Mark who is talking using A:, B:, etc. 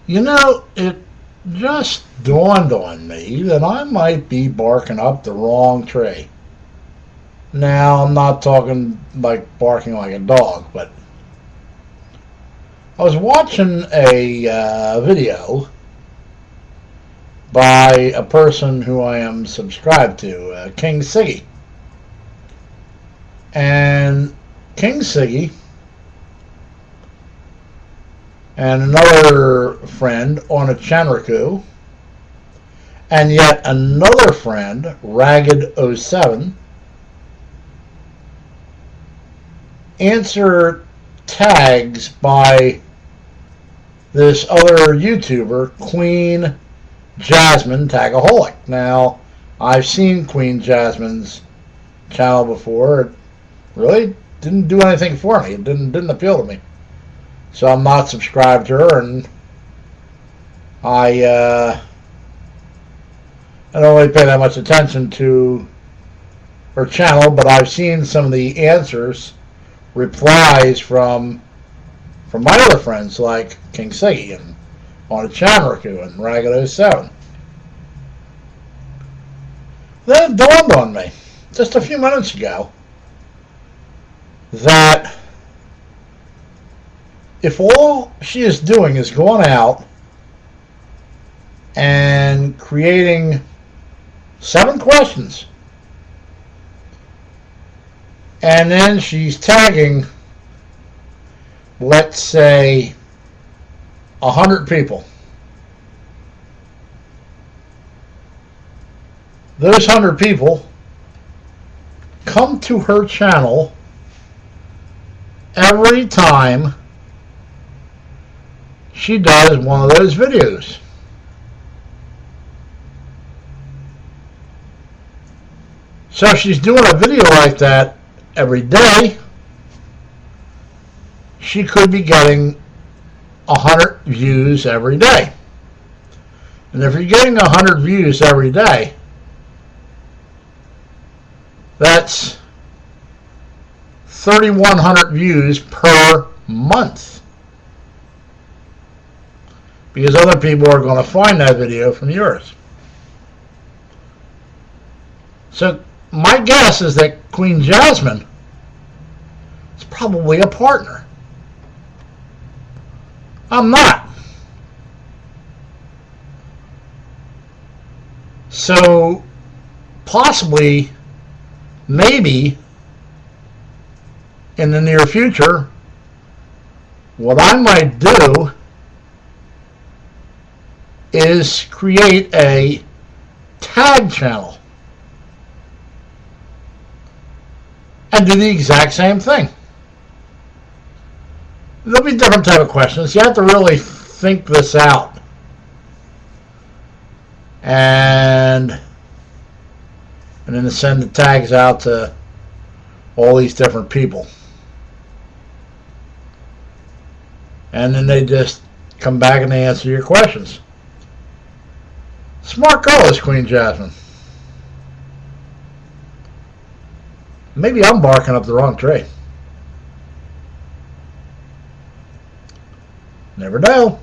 A: You know, it just dawned on me that I might be barking up the wrong tree. Now, I'm not talking like barking like a dog, but I was watching a video by a person who I am subscribed to, King Siggy. And King Siggy and another friend, Orna Chanraku, and yet another friend, Ragged07, answer tags by this other YouTuber, Queen Jasmine Tagaholic. Now, I've seen Queen Jasmine's channel before. It really didn't do anything for me. It didn't appeal to me. So I'm not subscribed to her, and I don't really pay that much attention to her channel, but I've seen some of the answers, replies from my other friends like King Siggy and on Chanraku and Ragged07. Then it dawned on me just a few minutes ago that if all she is doing is going out and creating 7 questions, and then she's tagging, let's say, 100 people. Those 100 people come to her channel every time she does one of those videos. So if she's doing a video like that every day, she could be getting 100 views every day. And if you're getting 100 views every day, that's 3,100 views per month. Because other people are going to find that video from yours. So my guess is that Queen Jasmine is probably a partner. I'm not. So possibly, maybe, in the near future, what I might do is create a tag channel and do the exact same thing. There'll be different type of questions. You have to really think this out. And then send the tags out to all these different people. And then they just come back and they answer your questions. Smart girl is Queen Jasmine. Maybe I'm barking up the wrong tree. Never know.